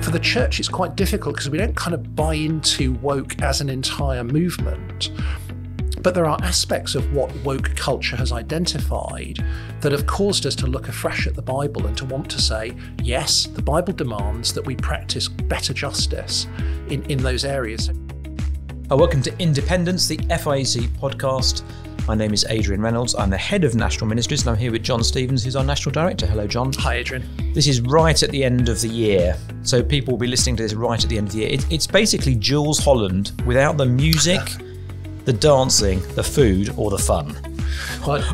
For the church, it's quite difficult because we don't kind of buy into woke as an entire movement. But there are aspects of what woke culture has identified that have caused us to look afresh at the Bible and to want to say, yes, the Bible demands that we practice better justice in those areas. Welcome to Independence, the FIEC podcast. My name is Adrian Reynolds. I'm the head of National Ministries, and I'm here with John Stevens, who's our National Director. Hello, John. Hi, Adrian. This is right at the end of the year, so people will be listening to this right at the end of the year. It's basically Jules Holland without the music, the dancing, the food, or the fun.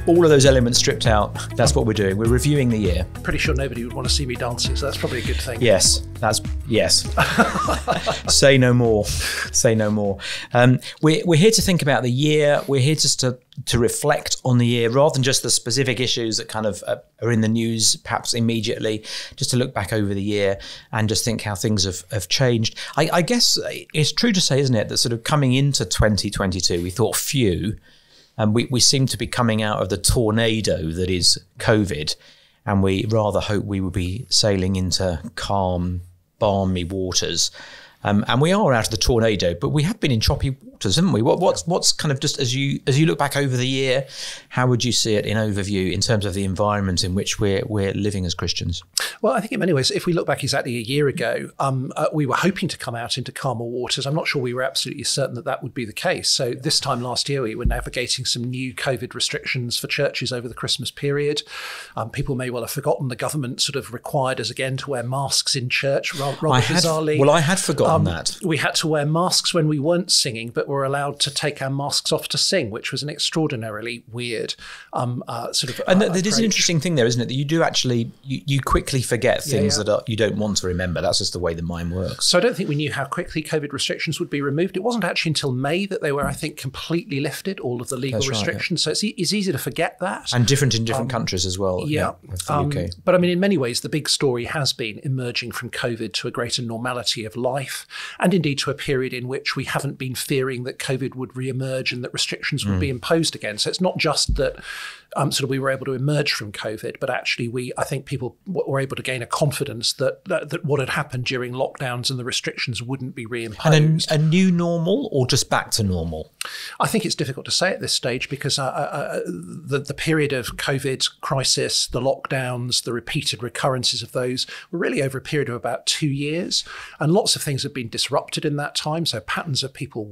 All of those elements stripped out. That's what we're doing. We're reviewing the year. Pretty sure nobody would want to see me dancing, so that's probably a good thing. Yes. Say no more. Say no more. We're here to think about the year. We're here just to reflect on the year rather than just the specific issues that kind of are in the news perhaps immediately, just to look back over the year and just think how things have changed. I guess it's true to say, isn't it, that sort of coming into 2022, we thought phew, and we seem to be coming out of the tornado that is COVID, and we rather hope we will be sailing into calm, balmy waters. And we are out of the tornado, but we have been in choppy waters, haven't we? What's kind of just as you look back over the year, how would you see it in overview in terms of the environment in which we're living as Christians? Well, I think in many ways, if we look back exactly a year ago, we were hoping to come out into calmer waters. I'm not sure we were absolutely certain that would be the case. So this time last year, we were navigating some new COVID restrictions for churches over the Christmas period. People may well have forgotten the government sort of required us again to wear masks in church rather bizarrely. I had forgotten that. We had to wear masks when we weren't singing, but were allowed to take our masks off to sing, which was an extraordinarily weird sort of And there is an interesting thing there, isn't it? That you do actually, you quickly forget things that you don't want to remember. That's just the way the mind works. So I don't think we knew how quickly COVID restrictions would be removed. It wasn't actually until May that they were, I think, completely lifted, all of the legal restrictions. Right, So it's easy to forget that. And different in different countries as well. Yeah. The UK. But I mean, in many ways, the big story has been emerging from COVID to a greater normality of life, and indeed to a period in which we haven't been fearing that COVID would re-emerge and that restrictions would be imposed again. So it's not just that sort of we were able to emerge from COVID, but actually I think people were able to gain a confidence that what had happened during lockdowns and the restrictions wouldn't be reimposed. And a new normal or just back to normal? I think it's difficult to say at this stage because the period of COVID crisis, the lockdowns, the repeated recurrences of those were really over a period of about 2 years. And lots of things have been disrupted in that time. So patterns of people's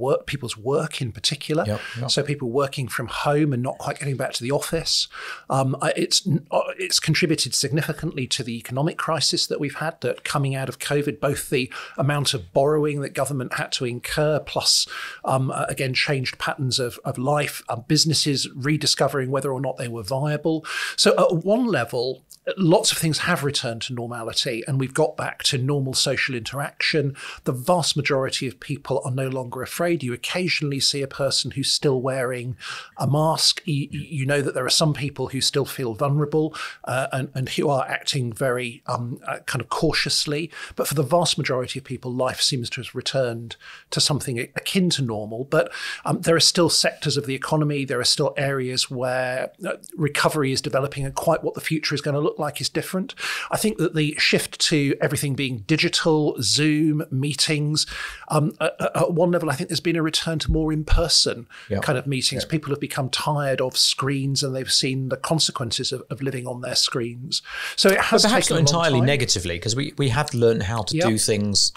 work in particular. Yep. So people working from home and not quite getting back to the office. It's contributed significantly to the economic crisis that we've had, that coming out of COVID, both the amount of borrowing that government had to incur, plus again, changed patterns of life, businesses rediscovering whether or not they were viable. So at one level, lots of things have returned to normality and we've got back to normal social interaction. The vast majority of people are no longer afraid. You occasionally see a person who's still wearing a mask. You know that there are some people who still feel vulnerable and who are acting very kind of cautiously. But for the vast majority of people, life seems to have returned to something akin to normal. But there are still sectors of the economy, there are still areas where recovery is developing and quite what the future is going to look like is different. I think that the shift to everything being digital, Zoom, meetings, at one level, I think there's been a return to more in-person kind of meetings. People have become tired of screens and they've seen the consequences of living on their screens. So it has perhaps taken not entirely time. Negatively, because we have learned how to do things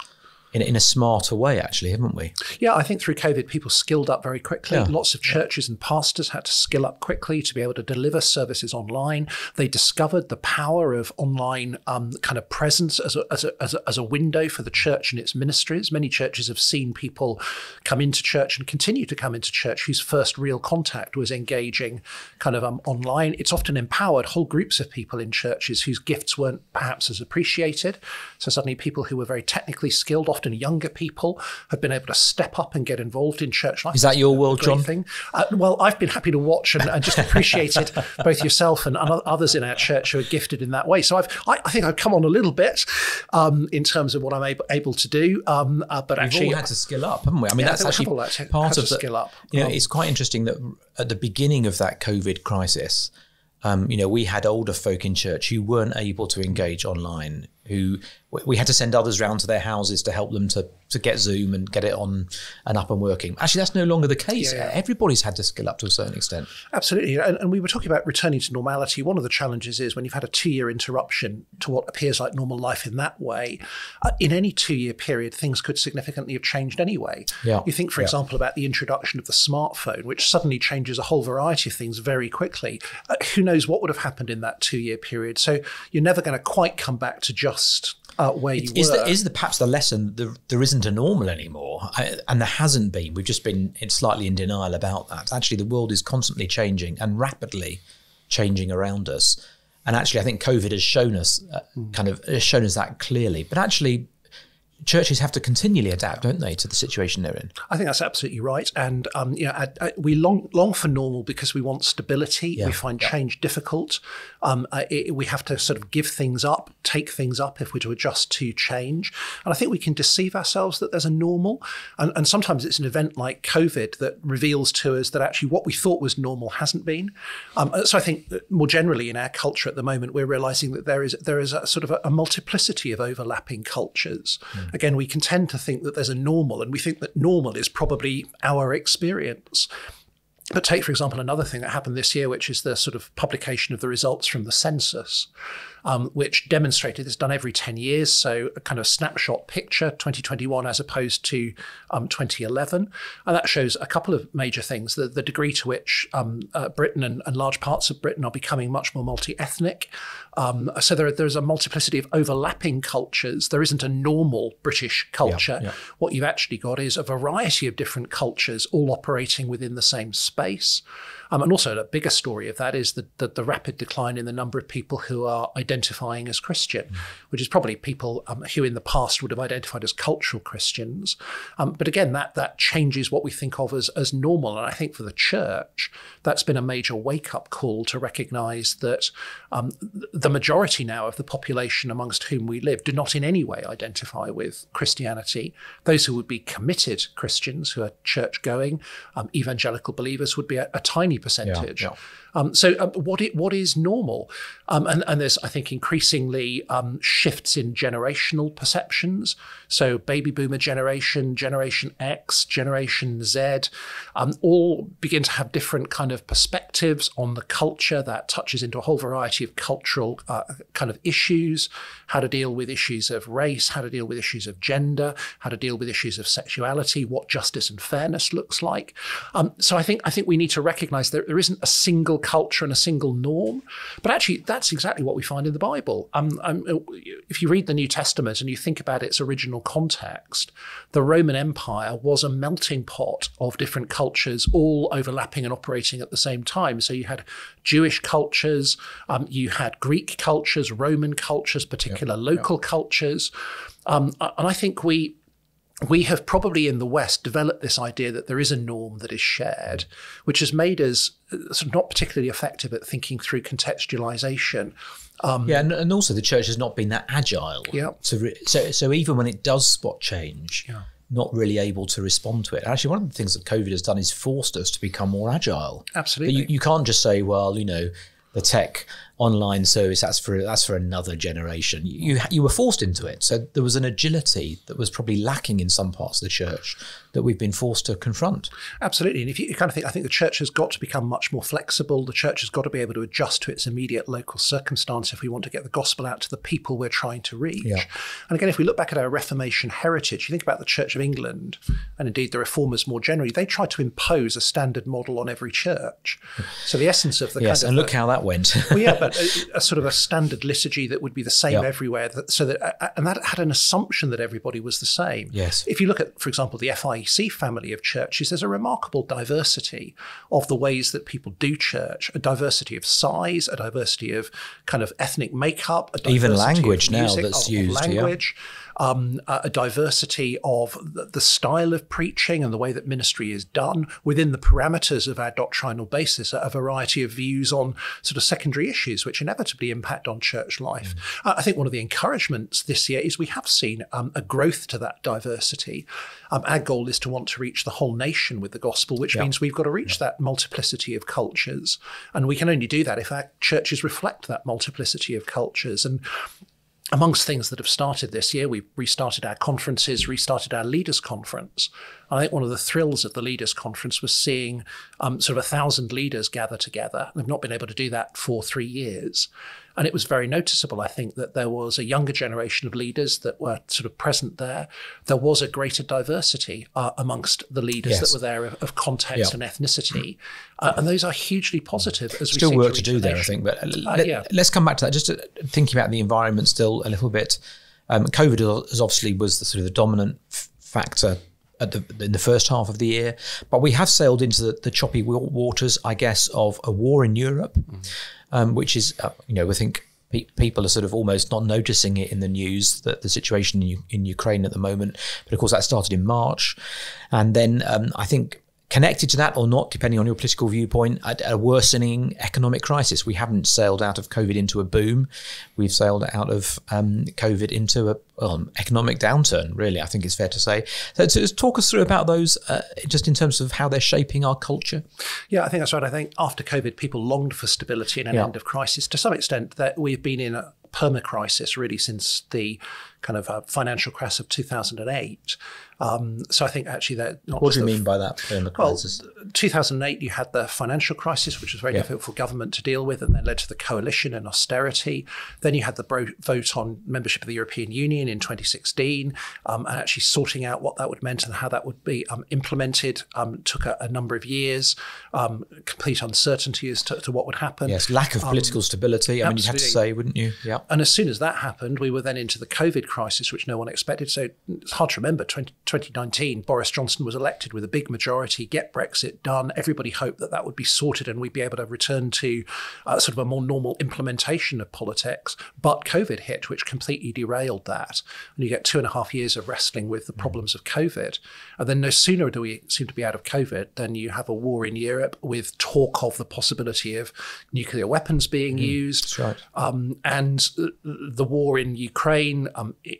in a smarter way, actually, haven't we? Yeah, I think through COVID, people skilled up very quickly. Lots of churches and pastors had to skill up quickly to be able to deliver services online. They discovered the power of online kind of presence as a window for the church and its ministries. Many churches have seen people come into church and continue to come into church whose first real contact was engaging kind of online. It's often empowered whole groups of people in churches whose gifts weren't perhaps as appreciated. So suddenly people who were very technically skilled, often younger people, have been able to step up and get involved in church life. Is that your world, John? Well, I've been happy to watch and just appreciated both yourself and others in our church who are gifted in that way. So I think I've come on a little bit in terms of what I'm able to do. But actually, we've all had to skill up, haven't we? I mean, that's actually part of the skill up. You know, it's quite interesting that at the beginning of that COVID crisis, we had older folk in church who weren't able to engage online. who we had to send others round to their houses to help them to get Zoom and get it on and up and working. Actually, that's no longer the case. Yeah. Everybody's had to skill up to a certain extent. Absolutely. And we were talking about returning to normality. One of the challenges is when you've had a 2-year interruption to what appears like normal life in that way, in any 2-year period, things could significantly have changed anyway. Yeah. You think, for example, about the introduction of the smartphone, which suddenly changes a whole variety of things very quickly. Who knows what would have happened in that 2-year period? So you're never going to quite come back to just where you were. Is perhaps the lesson there isn't a normal anymore, and there hasn't been. We've just been slightly in denial about that. Actually, the world is constantly changing and rapidly changing around us. And actually, I think COVID has shown us that clearly. But actually, churches have to continually adapt, don't they, to the situation they're in? I think that's absolutely right. And we long for normal because we want stability. Yeah. We find change difficult. We have to sort of give things up, take things up if we're to adjust to change. And I think we can deceive ourselves that there's a normal. And sometimes it's an event like COVID that reveals to us that actually what we thought was normal hasn't been. So I think that more generally in our culture at the moment, we're realizing that there is a sort of a multiplicity of overlapping cultures. Again, we can tend to think that there's a normal, and we think that normal is probably our experience. But take, for example, another thing that happened this year, which is the sort of publication of the results from the census, which demonstrated it's done every 10 years. So a kind of snapshot picture, 2021 as opposed to 2011. And that shows a couple of major things. The degree to which Britain and large parts of Britain are becoming much more multi-ethnic. So there's a multiplicity of overlapping cultures. There isn't a normal British culture. Yeah. What you've actually got is a variety of different cultures all operating within the same space. And also the bigger story of that is the rapid decline in the number of people who are identifying as Christian, which is probably people who in the past would have identified as cultural Christians. But again, that changes what we think of as normal. And I think for the church, that's been a major wake-up call to recognise that the majority now of the population amongst whom we live do not in any way identify with Christianity. Those who would be committed Christians, who are church-going, evangelical believers would be a tiny percentage. So what is normal? And there's, I think, increasingly shifts in generational perceptions. So baby boomer generation, Generation X, Generation Z, all begin to have different kind of perspectives on the culture that touches into a whole variety of cultural kind of issues, how to deal with issues of race, how to deal with issues of gender, how to deal with issues of sexuality, what justice and fairness looks like. So I think we need to recognize that there isn't a single culture and a single norm, but actually that's exactly what we find in the Bible. If you read the New Testament and you think about its original context, the Roman Empire was a melting pot of different cultures, all overlapping and operating at the same time. So you had Jewish cultures, you had Greek cultures, Roman cultures, particular local cultures. And I think we have probably in the West developed this idea that there is a norm that is shared, which has made us sort of not particularly effective at thinking through contextualization. And also the church has not been that agile. Yeah. So even when it does spot change, not really able to respond to it. Actually, one of the things that COVID has done is forced us to become more agile. Absolutely. But you can't just say, well, the tech online service, that's for another generation. You were forced into it. So there was an agility that was probably lacking in some parts of the church that we've been forced to confront. Absolutely. And if you kind of think, I think the church has got to become much more flexible. The church has got to be able to adjust to its immediate local circumstance if we want to get the gospel out to the people we're trying to reach. Yeah. And again, if we look back at our Reformation heritage, you think about the Church of England, and indeed the Reformers more generally, they tried to impose a standard model on every church. So the essence of the kind of... and look how that went. Well, yeah, but a sort of a standard liturgy that would be the same everywhere. And that had an assumption that everybody was the same. Yes. If you look at, for example, the FIEC family of churches, there's a remarkable diversity of the ways that people do church, a diversity of size, a diversity of kind of ethnic makeup, a diversity even language of music, now that's used. Language. A diversity of the style of preaching and the way that ministry is done within the parameters of our doctrinal basis, a variety of views on sort of secondary issues which inevitably impact on church life. I think one of the encouragements this year is we have seen a growth to that diversity. Our goal is to want to reach the whole nation with the gospel, which means we've got to reach that multiplicity of cultures. And we can only do that if our churches reflect that multiplicity of cultures. And amongst things that have started this year, we've restarted our conferences, restarted our leaders' conference. I think one of the thrills of the leaders' conference was seeing sort of 1,000 leaders gather together. They've not been able to do that for 3 years. And it was very noticeable, I think, that there was a younger generation of leaders that were sort of present there. There was a greater diversity amongst the leaders that were there of context and ethnicity. And those are hugely positive as we still see work to do there, I think. But let's come back to that. Just thinking about the environment still a little bit. COVID obviously was the sort of the dominant factor in the first half of the year, but we have sailed into the choppy waters, I guess, of a war in Europe, which is, I think people are sort of almost not noticing it in the news, that the situation in Ukraine at the moment. But of course, that started in March. And then I think connected to that or not, depending on your political viewpoint, a worsening economic crisis. We haven't sailed out of COVID into a boom. We've sailed out of COVID into an economic downturn, really, I think it's fair to say. So just talk us through about those, just in terms of how they're shaping our culture. Yeah, I think that's right. I think after COVID, people longed for stability and an end of crisis. To some extent, that we've been in a perma-crisis really since the kind of financial crash of 2008. So I think actually that... What do you mean by that, perma-crisis? Well, 2008, you had the financial crisis, which was very difficult for government to deal with, and then led to the coalition and austerity. Then you had the vote on membership of the European Union in 2016, and actually sorting out what that would mean and how that would be implemented took a number of years. Complete uncertainty as to what would happen. Yes, lack of political stability. I mean, you'd have to say, wouldn't you? Yeah. And as soon as that happened, we were then into the COVID crisis, which no one expected. So it's hard to remember, 2019, Boris Johnson was elected with a big majority, get Brexit done. Everybody hoped that would be sorted and we'd be able to return to sort of a more normal implementation of politics. But COVID hit, which completely derailed that. And you get 2.5 years of wrestling with the problems of COVID. And then no sooner do we seem to be out of COVID than you have a war in Europe with talk of the possibility of nuclear weapons being used. That's right. And the war in Ukraine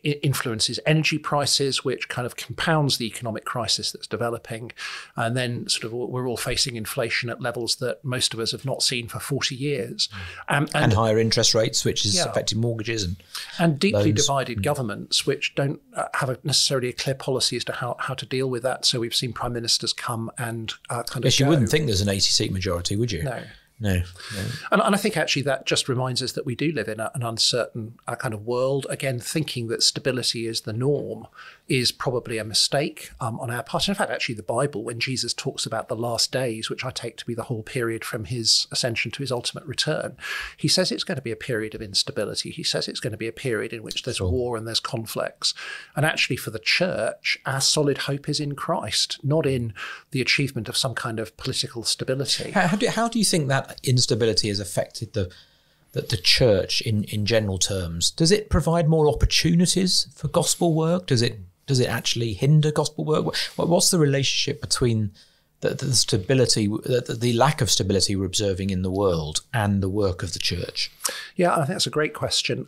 influences energy prices, which kind of compounds the economic crisis that's developing. And then sort of we're all facing inflation at levels that most of us have not seen for 40 years. And higher interest rates, which is affecting mortgages. And deeply loans. Divided governments, which don't have necessarily a clear policy as to how to deal with that. So we've seen prime ministers come and kind of Yes, you wouldn't think there's an 80-seat majority, would you? No. And I think actually that just reminds us that we do live in an uncertain kind of world. Again, thinking that stability is the norm is probably a mistake on our part. In fact, actually the Bible, when Jesus talks about the last days, which I take to be the whole period from his ascension to his ultimate return, he says it's going to be a period of instability. He says it's going to be a period in which there's war and there's conflicts. And actually for the church, our solid hope is in Christ, not in the achievement of some kind of political stability. How do you think that instability has affected the church in general terms? Does it provide more opportunities for gospel work? Does it actually hinder gospel work? What's the relationship between the stability, the lack of stability we're observing in the world and the work of the church? Yeah, I think that's a great question.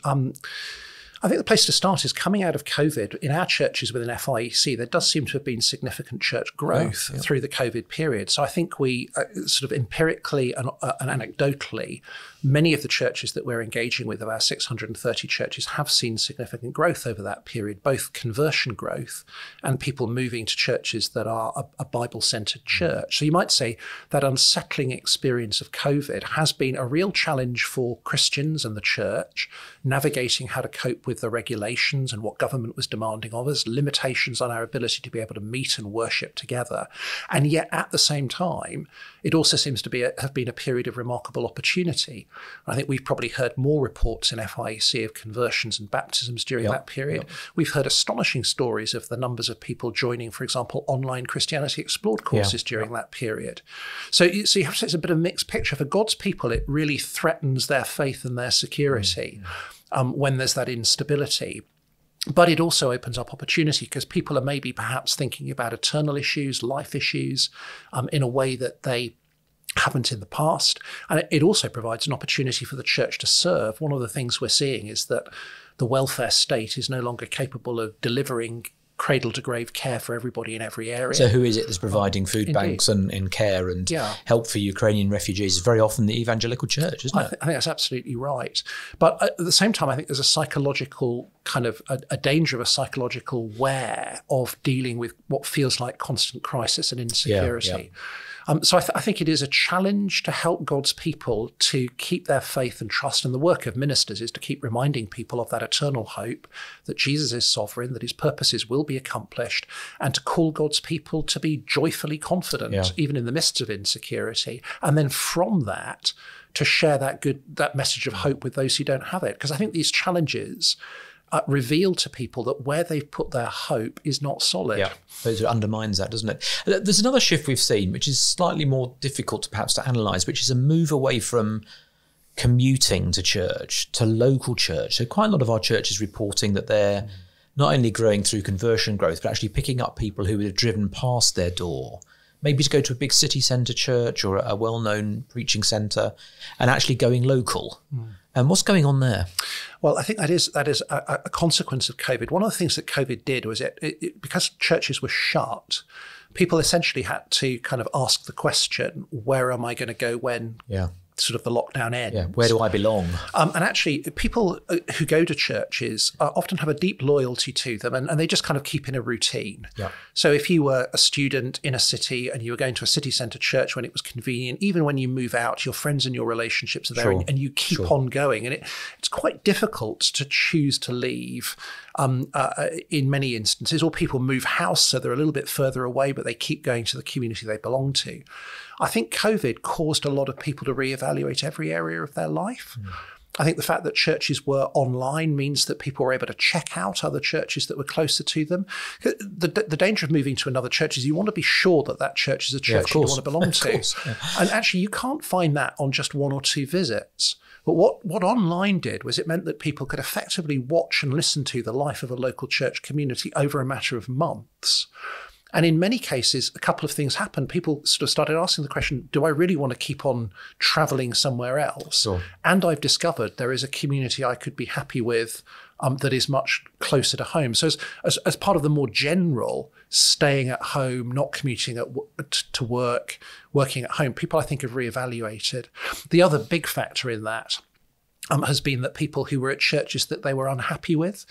I think the place to start is coming out of COVID. In our churches within FIEC, there does seem to have been significant church growth through the COVID period. So I think we sort of empirically and anecdotally, many of the churches that we're engaging with, of our 630 churches, have seen significant growth over that period, both conversion growth and people moving to churches that are a Bible-centered church. So you might say that unsettling experience of COVID has been a real challenge for Christians and the church, navigating how to cope with the regulations and what government was demanding of us, limitations on our ability to be able to meet and worship together. And yet at the same time, it also seems to have been a period of remarkable opportunity. I think we've probably heard more reports in FIEC of conversions and baptisms during that period. We've heard astonishing stories of the numbers of people joining, for example, online Christianity Explored courses during that period. So you have to say it's a bit of a mixed picture. For God's people, it really threatens their faith and their security when there's that instability. But it also opens up opportunity because people are maybe perhaps thinking about eternal issues, life issues, in a way that they haven't in the past. And it also provides an opportunity for the church to serve. One of the things we're seeing is that the welfare state is no longer capable of delivering cradle to grave care for everybody in every area. So who is it that's providing food banks and care and help for Ukrainian refugees? It's very often the evangelical church, isn't it? I think that's absolutely right. But at the same time, I think there's a psychological kind of a danger of a psychological wear of dealing with what feels like constant crisis and insecurity. So I think it is a challenge to help God's people to keep their faith and trust. And the work of ministers is to keep reminding people of that eternal hope, that Jesus is sovereign, that his purposes will be accomplished, and to call God's people to be joyfully confident, even in the midst of insecurity. And then from that, to share that message of hope with those who don't have it. Because I think these challenges reveal to people that where they've put their hope is not solid. Yeah, it undermines that, doesn't it? There's another shift we've seen, which is slightly more difficult to analyse, which is a move away from commuting to church, to local church. So quite a lot of our churches reporting that they're not only growing through conversion growth, but actually picking up people who have driven past their door, maybe to go to a big city centre church or a well-known preaching centre, and actually going local. And what's going on there? Well, I think that is a consequence of COVID. One of the things that COVID did was because churches were shut, people essentially had to kind of ask the question, where am I going to go when sort of the lockdown ends? Yeah, where do I belong? And actually, people who go to churches often have a deep loyalty to them, and they just kind of keep in a routine. Yeah. So if you were a student in a city and you were going to a city centre church when it was convenient, even when you move out, your friends and your relationships are there, and you keep on going. And it's quite difficult to choose to leave in many instances, or people move house, so they're a little bit further away, but they keep going to the community they belong to. I think COVID caused a lot of people to reevaluate every area of their life. I think the fact that churches were online means that people were able to check out other churches that were closer to them. The danger of moving to another church is you want to be sure that church is a church you want to belong to. And actually, you can't find that on just one or two visits. But what online did was it meant that people could effectively watch and listen to the life of a local church community over a matter of months. And in many cases, a couple of things happened. People sort of started asking the question, do I really want to keep on traveling somewhere else? Sure. And I've discovered there is a community I could be happy with that is much closer to home. So as part of the more general staying at home, not commuting to work, working at home, people I think have reevaluated. The other big factor in that has been that people who were at churches that they were unhappy with,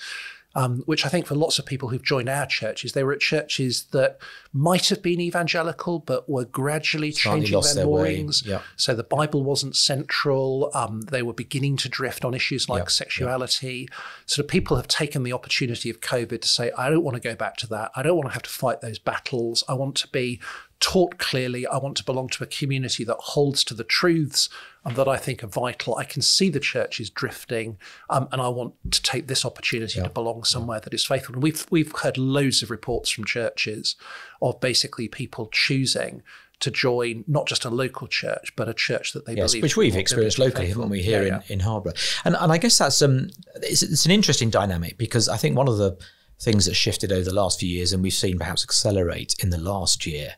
which I think for lots of people who've joined our churches, they were at churches that might have been evangelical, but were gradually changing their moorings. So the Bible wasn't central. They were beginning to drift on issues like sexuality. So people have taken the opportunity of COVID to say, I don't want to go back to that. I don't want to have to fight those battles. I want to be taught clearly. I want to belong to a community that holds to the truths that I think are vital. I can see the church is drifting, and I want to take this opportunity to belong somewhere that is faithful. And we've heard loads of reports from churches of basically people choosing to join not just a local church, but a church that they believe. Which we've experienced locally, haven't we, here in Harborough? And I guess that's it's an interesting dynamic, because I think one of the things that shifted over the last few years, and we've seen perhaps accelerate in the last year,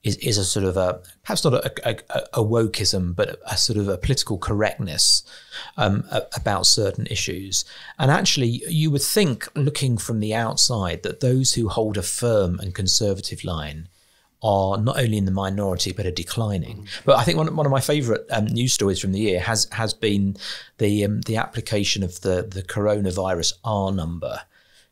is a sort of perhaps not a wokeism, but a sort of a political correctness about certain issues. And actually, you would think, looking from the outside, that those who hold a firm and conservative line are not only in the minority, but are declining. But I think one of my favourite news stories from the year has been the application of the coronavirus R number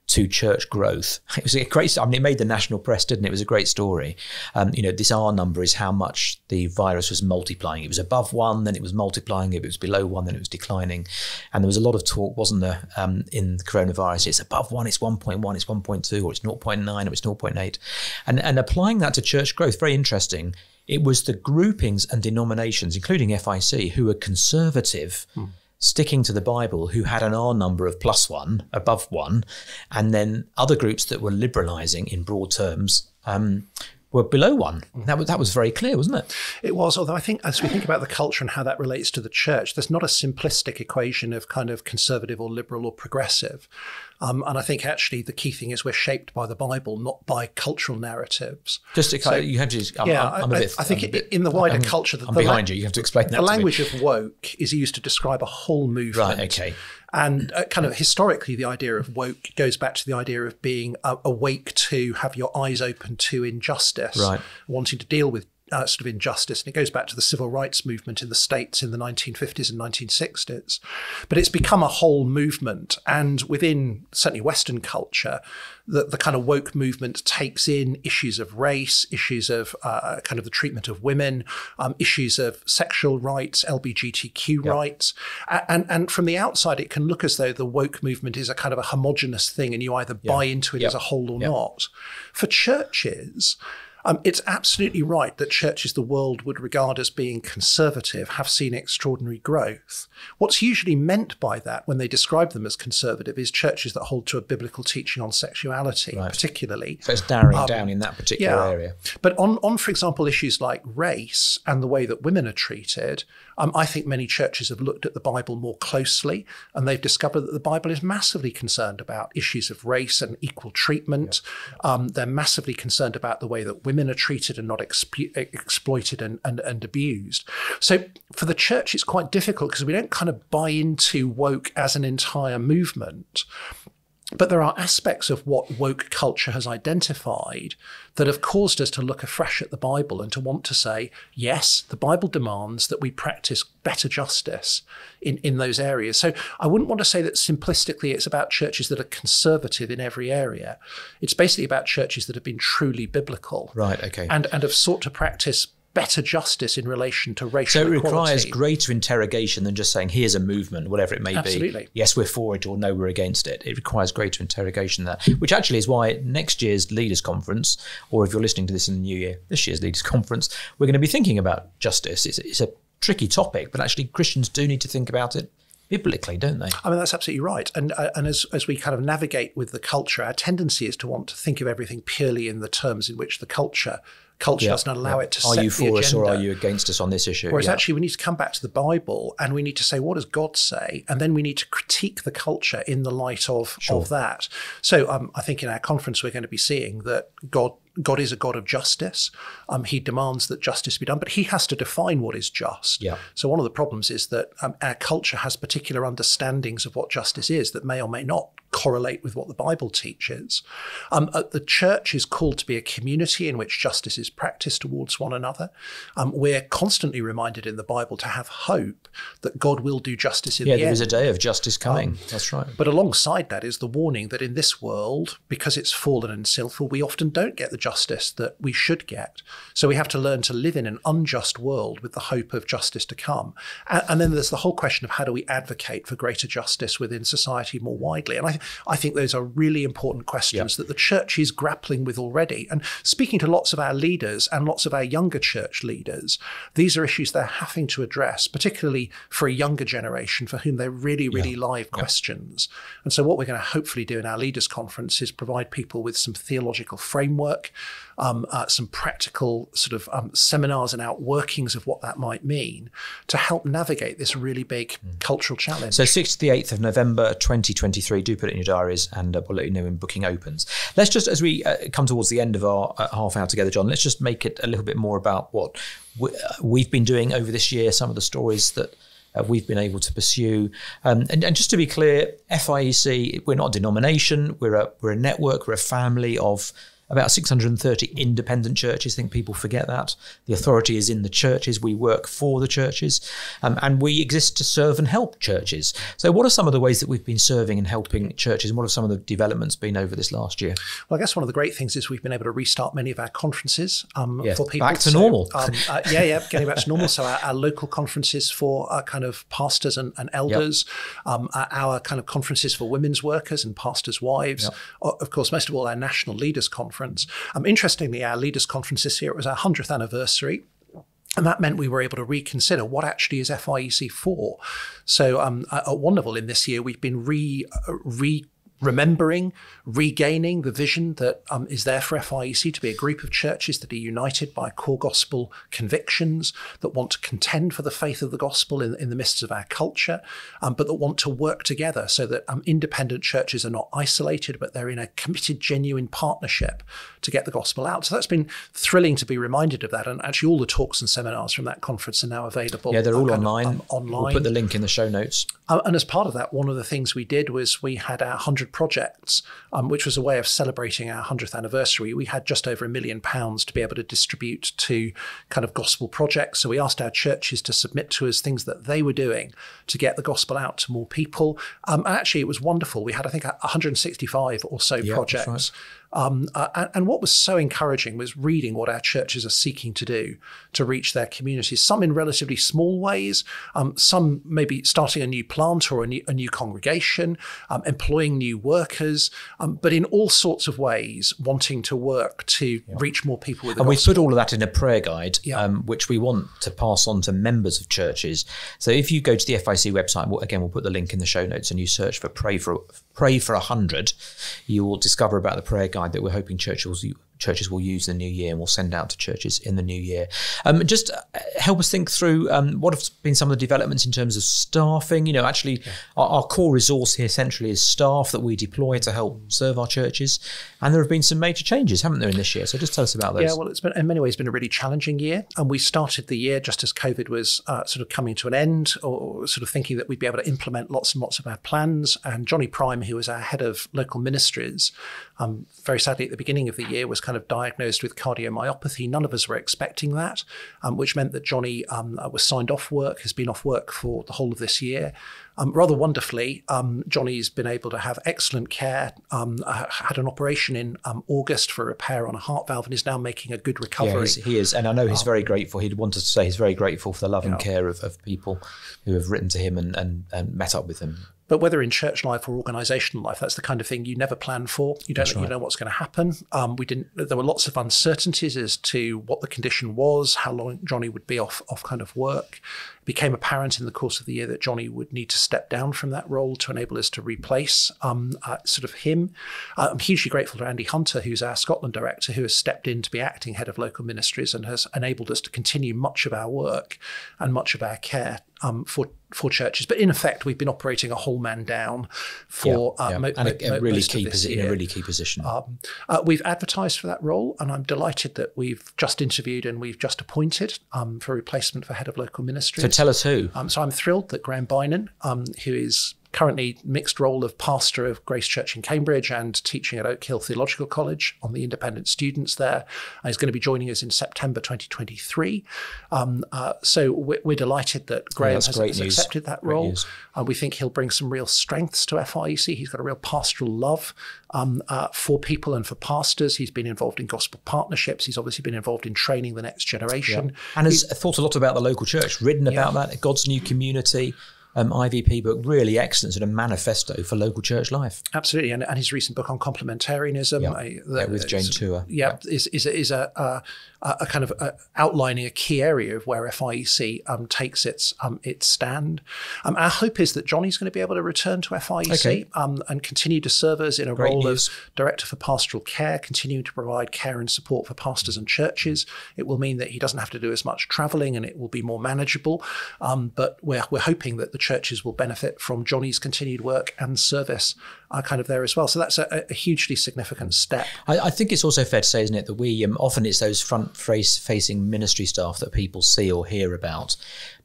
to church growth. It was a great, it made the national press, didn't it? It was a great story. This R number is how much the virus was multiplying. It was above 1, then it was multiplying. If it was below 1, then it was declining. And there was a lot of talk, wasn't there, in the coronavirus, it's above 1, it's 1.1, it's 1.2, or it's 0.9, or it's 0.8. And applying that to church growth, very interesting. It was the groupings and denominations, including FIEC, who were conservative, sticking to the Bible, who had an R number of +1, above 1, and then other groups that were liberalising in broad terms were below 1. That was very clear, wasn't it? It was, although I think as we think about the culture and how that relates to the church, there's not a simplistic equation of kind of conservative or liberal or progressive. And I think actually the key thing is we're shaped by the Bible, not by cultural narratives. Just to you have to. I think in the wider culture, I'm behind you. You have to explain that. The language of woke is used to describe a whole movement. Right. Okay. And kind of historically, the idea of woke goes back to the idea of being awake to, have your eyes open to injustice, right, wanting to deal with sort of injustice. And it goes back to the civil rights movement in the States in the 1950s and 1960s. But it's become a whole movement. And within certainly Western culture, the kind of woke movement takes in issues of race, issues of kind of the treatment of women, issues of sexual rights, LGBTQ rights. And from the outside, it can look as though the woke movement is a kind of a homogenous thing and you either buy into it as a whole or not. For churches, it's absolutely right that churches the world would regard as being conservative have seen extraordinary growth. What's usually meant by that when they describe them as conservative is churches that hold to a biblical teaching on sexuality, particularly. So it's narrowing down in that particular area. But on, for example, issues like race and the way that women are treated, I think many churches have looked at the Bible more closely and they've discovered that the Bible is massively concerned about issues of race and equal treatment. They're massively concerned about the way that women are treated and not exploited and abused. So for the church, it's quite difficult because we don't kind of buy into woke as an entire movement. But there are aspects of what woke culture has identified that have caused us to look afresh at the Bible and to want to say, yes, the Bible demands that we practice better justice in those areas. So I wouldn't want to say that simplistically it's about churches that are conservative in every area. It's basically about churches that have been truly biblical. Right, okay. And have sought to practice better justice in relation to racial equality. So it requires greater interrogation than just saying, here's a movement, whatever it may be. Yes, we're for it or no, we're against it. It requires greater interrogation than that, which actually is why next year's Leaders' Conference, or if you're listening to this in the new year, this year's Leaders' Conference, we're going to be thinking about justice. It's a tricky topic, but actually Christians do need to think about it biblically, don't they? I mean, that's absolutely right. And as we kind of navigate with the culture, our tendency is to want to think of everything purely in the terms in which the culture does not allow it to set the agenda. Are you for us or are you against us on this issue? Whereas actually we need to come back to the Bible and we need to say, what does God say? And then we need to critique the culture in the light of that. So I think in our conference we're going to be seeing that God is a God of justice. He demands that justice be done, but he has to define what is just. Yeah. So one of the problems is that our culture has particular understandings of what justice is that may or may not correlate with what the Bible teaches. The church is called to be a community in which justice is practiced towards one another. We're constantly reminded in the Bible to have hope that God will do justice in the end. Yeah, there is a day of justice coming. That's right. But alongside that is the warning that in this world, because it's fallen and sinful, we often don't get the justice that we should get. So we have to learn to live in an unjust world with the hope of justice to come. And then there's the whole question of how do we advocate for greater justice within society more widely? And I think those are really important questions that the church is grappling with already. And speaking to lots of our leaders and lots of our younger church leaders, these are issues they're having to address, particularly for a younger generation for whom they're really, really live questions. And so what we're going to hopefully do in our leaders conference is provide people with some theological framework, some practical sort of seminars and outworkings of what that might mean to help navigate this really big cultural challenge. So 6th to the 8th of November 2023, do put it in your diaries and we'll let you know when booking opens. Let's just, as we come towards the end of our half hour together, John, let's just make it a little bit more about what we've been doing over this year, some of the stories that we've been able to pursue. And just to be clear, FIEC, we're not a denomination, we're a network, we're a family of about 630 independent churches. I think people forget that. The authority is in the churches. We work for the churches and we exist to serve and help churches. So what are some of the ways that we've been serving and helping churches and what are some of the developments been over this last year? Well, I guess one of the great things is we've been able to restart many of our conferences for people. Back to normal. Getting back to normal. So our local conferences for kind of pastors and elders, our kind of conferences for women's workers and pastors' wives, of course, most of all, our national leaders conference. Interestingly, our leaders conference this year, it was our 100th anniversary. And that meant we were able to reconsider what actually is FIEC for. So at Wonderful in this year, we've been remembering, regaining the vision that is there for FIEC to be a group of churches that are united by core gospel convictions, that want to contend for the faith of the gospel in the midst of our culture, but that want to work together so that independent churches are not isolated, but they're in a committed, genuine partnership to get the gospel out. So that's been thrilling to be reminded of that. And actually all the talks and seminars from that conference are now available. Yeah, they're all online. We'll put the link in the show notes. And as part of that, one of the things we did was we had our 100 projects, which was a way of celebrating our 100th anniversary. We had just over £1 million to be able to distribute to kind of gospel projects. So we asked our churches to submit to us things that they were doing to get the gospel out to more people. And actually, it was wonderful. We had, I think, 165 or so projects. That's right. And what was so encouraging was reading what our churches are seeking to do to reach their communities, some in relatively small ways, some maybe starting a new plant or a new congregation, employing new workers, but in all sorts of ways wanting to work to reach more people with the gospel. And we put all of that in a prayer guide, which we want to pass on to members of churches. So if you go to the FIEC website, we'll put the link in the show notes, and you search for Pray for 100, you will discover about the prayer guide that we're hoping churches will use in the new year, and we'll send out to churches in the new year. Just help us think through what have been some of the developments in terms of staffing. Our core resource here centrally is staff that we deploy to help serve our churches. And there have been some major changes, haven't there, in this year? So just tell us about those. Yeah, well, it's been in many ways been a really challenging year. And we started the year just as COVID was sort of coming to an end, or sort of thinking that we'd be able to implement lots and lots of our plans. And Johnny Prime, who was our head of local ministries, very sadly at the beginning of the year was kind of diagnosed with cardiomyopathy. None of us were expecting that, which meant that Johnny was signed off work, has been off work for the whole of this year. Rather wonderfully, Johnny's been able to have excellent care, had an operation in August for repair on a heart valve, and is now making a good recovery. Yeah, he is. And I know he's very grateful. He'd wanted to say he's very grateful for the love and care of people who have written to him and met up with him. But whether in church life or organisational life, that's the kind of thing you never plan for. You don't you know what's going to happen. There were lots of uncertainties as to what the condition was, how long Johnny would be off kind of work. It became apparent in the course of the year that Johnny would need to step down from that role to enable us to replace sort of him. I'm hugely grateful to Andy Hunter, who's our Scotland director, who has stepped in to be acting head of local ministries and has enabled us to continue much of our work and much of our care for churches. But in effect, we've been operating a whole man down for a really key position. We've advertised for that role, and I'm delighted that we've just interviewed and we've just appointed for replacement for head of local ministries. So tell us who. So I'm thrilled that Graham Bynon, who is currently mixed role of pastor of Grace Church in Cambridge and teaching at Oak Hill Theological College on the independent students there. He's going to be joining us in September 2023. So we're delighted that Graham has accepted that role. We think he'll bring some real strengths to FIEC. He's got a real pastoral love for people and for pastors. He's been involved in gospel partnerships. He's obviously been involved in training the next generation. And has thought a lot about the local church, written about that, God's New Community. IVP book, really excellent sort of manifesto for local church life. Absolutely, and his recent book on complementarianism, with Jane Tour, is a kind of outlining a key area of where FIEC takes its stand. Our hope is that Johnny's going to be able to return to FIEC and continue to serve us in a role as Director for Pastoral Care, continuing to provide care and support for pastors and churches. It will mean that he doesn't have to do as much travelling, and it will be more manageable. But we're hoping that the churches will benefit from Johnny's continued work and service kind of there as well. So that's a hugely significant step. I think it's also fair to say, isn't it, that we often it's those front-facing ministry staff that people see or hear about.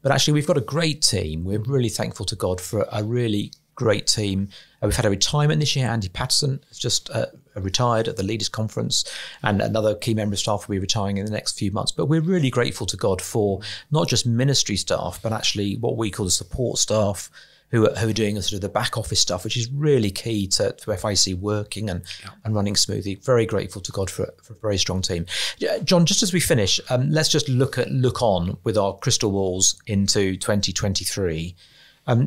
But actually, we've got a great team. We're really thankful to God for a really great team. We've had a retirement this year. Andy Patterson has just retired at the Leaders Conference, and another key member of staff will be retiring in the next few months. But we're really grateful to God for not just ministry staff, but actually what we call the support staff who are doing sort of the back office stuff, which is really key to FIEC working and running smoothly. Very grateful to God for a very strong team. John, just as we finish, let's just look on with our crystal balls into 2023.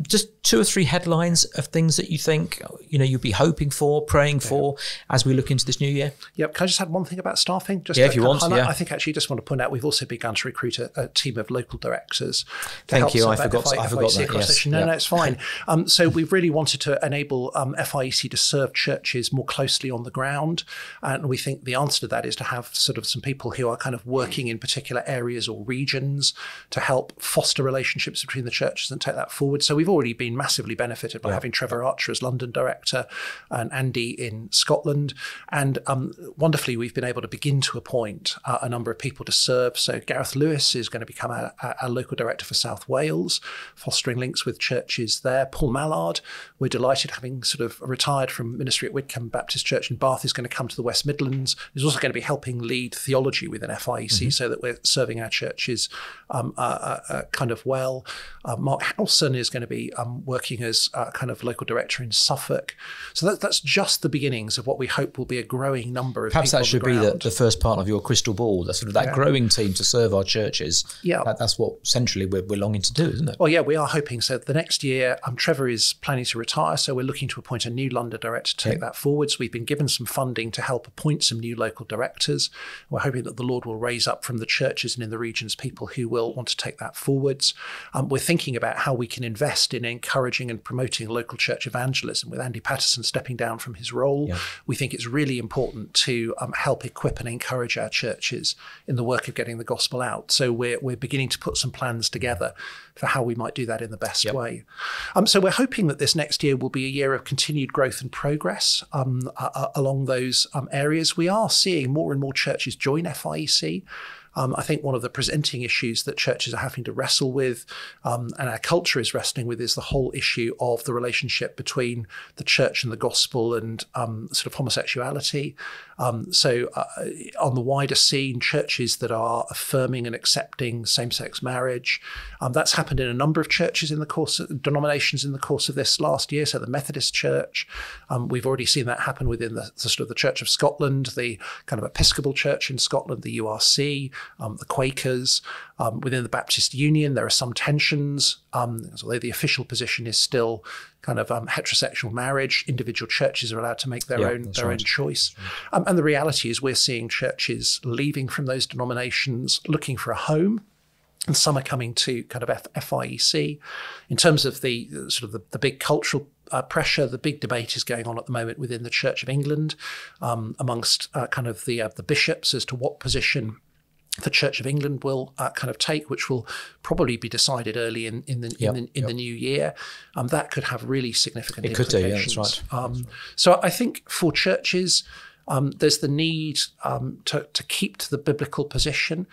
Just 2 or 3 headlines of things that you think, you'd be hoping for, praying for as we look into this new year? Yep. Can I just add one thing about staffing? Just if you want. I think actually just want to point out we've also begun to recruit a team of local directors. Thank you. I forgot that. Yes. No, it's fine. So we've really wanted to enable FIEC to serve churches more closely on the ground, and we think the answer to that is to have sort of some people who are kind of working in particular areas or regions to help foster relationships between the churches and take that forward. So we've already been massively benefited by having Trevor Archer as London director and Andy in Scotland. And wonderfully, we've been able to begin to appoint a number of people to serve. So Gareth Lewis is going to become our local director for South Wales, fostering links with churches there. Paul Mallard, we're delighted, having sort of retired from ministry at Widcombe Baptist Church in Bath, is going to come to the West Midlands. He's also going to be helping lead theology within FIEC so that we're serving our churches kind of well. Mark Howson is going to be working as kind of local director in Suffolk. So that's just the beginnings of what we hope will be a growing number of Perhaps people that should be the first part of your crystal ball, that growing team to serve our churches. Yeah. That's what centrally we're longing to do, isn't it? Well, yeah, we are hoping. So the next year, Trevor is planning to retire, so we're looking to appoint a new London director to take that forwards. We've been given some funding to help appoint some new local directors. We're hoping that the Lord will raise up from the churches and in the regions people who will want to take that forwards. We're thinking about how we can invest in encouraging and promoting local church evangelism with Andy Patterson stepping down from his role. Yeah. We think it's really important to help equip and encourage our churches in the work of getting the gospel out. So we're beginning to put some plans together for how we might do that in the best way. So we're hoping that this next year will be a year of continued growth and progress along those areas. We are seeing more and more churches join FIEC. I think one of the presenting issues that churches are having to wrestle with, and our culture is wrestling with, is the whole issue of the relationship between the church and the gospel and sort of homosexuality. So on the wider scene, churches that are affirming and accepting same-sex marriage, that's happened in a number of churches denominations in the course of this last year. So the Methodist Church, we've already seen that happen within the sort of the Church of Scotland, the kind of Episcopal Church in Scotland, the URC, the Quakers. Within the Baptist Union, there are some tensions, although the official position is still kind of heterosexual marriage. Individual churches are allowed to make their own choice. And the reality is we're seeing churches leaving from those denominations, looking for a home. And some are coming to kind of FIEC. In terms of the sort of the big cultural pressure, the big debate is going on at the moment within the Church of England amongst kind of the bishops as to what position the Church of England will kind of take, which will probably be decided early in the new year. That could have really significant implications. It could do, yeah, that's right. So I think for churches, there's the need to keep to the biblical position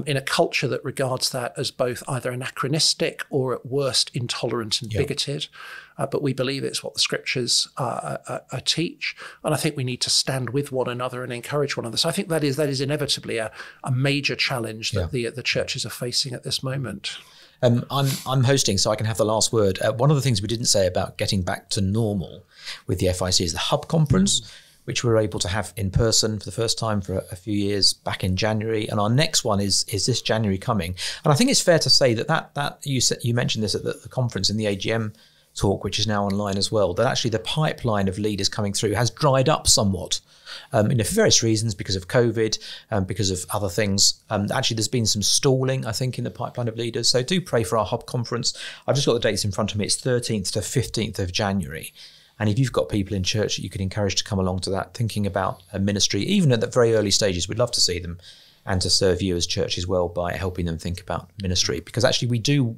in a culture that regards that as both either anachronistic or at worst intolerant and bigoted. But we believe it's what the scriptures teach. And I think we need to stand with one another and encourage one another. So I think that is inevitably a major challenge that the churches are facing at this moment. I'm hosting, so I can have the last word. One of the things we didn't say about getting back to normal with the FIEC is the Hub Conference, which we were able to have in person for the first time for a few years back in January. And our next one is this January coming. And I think it's fair to say that you mentioned this at the conference in the AGM talk, which is now online as well, that actually the pipeline of leaders coming through has dried up somewhat. For various reasons, because of COVID, because of other things. Actually, there's been some stalling, I think, in the pipeline of leaders. So do pray for our Hub Conference. I've just got the dates in front of me. It's 13th to 15th of January. And if you've got people in church that you could encourage to come along to that, thinking about a ministry, even at the very early stages, we'd love to see them and to serve you as church as well by helping them think about ministry. Because actually we do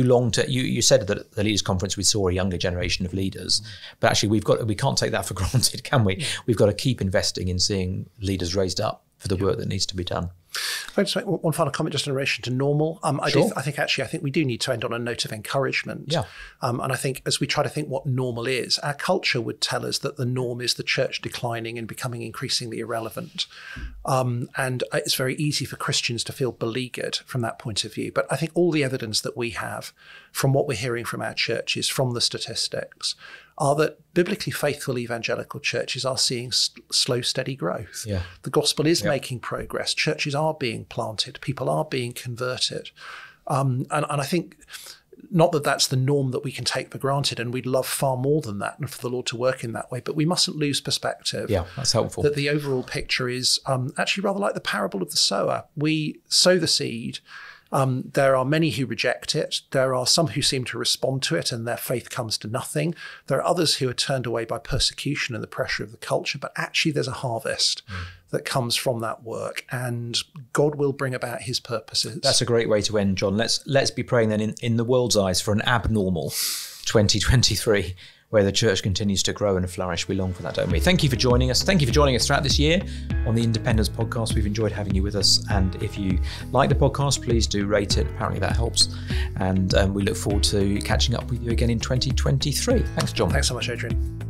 long to, you said that at the Leaders Conference we saw a younger generation of leaders, but actually we can't take that for granted, can we? We've got to keep investing in seeing leaders raised up for the work that needs to be done. I'll just make one final comment just in relation to normal. I think we do need to end on a note of encouragement. Yeah. And I think as we try to think what normal is, our culture would tell us that the norm is the church declining and becoming increasingly irrelevant. And it's very easy for Christians to feel beleaguered from that point of view. But I think all the evidence that we have from what we're hearing from our churches, from the statistics, are that biblically faithful evangelical churches are seeing slow, steady growth. Yeah. The gospel is making progress. Churches are being planted. People are being converted. And I think not that that's the norm that we can take for granted, and we'd love far more than that and for the Lord to work in that way, but we mustn't lose perspective. Yeah, that's helpful. That the overall picture is actually rather like the parable of the sower. We sow the seed. There are many who reject it. There are some who seem to respond to it and their faith comes to nothing. There are others who are turned away by persecution and the pressure of the culture, but actually there's a harvest that comes from that work, and God will bring about his purposes. That's a great way to end, John. Let's be praying then in the world's eyes for an abnormal 2023 where the church continues to grow and flourish. We long for that, don't we? Thank you for joining us. Thank you for joining us throughout this year on the Independence Podcast. We've enjoyed having you with us. And if you like the podcast, please do rate it. Apparently that helps. And we look forward to catching up with you again in 2023. Thanks, John. Thanks so much, Adrian.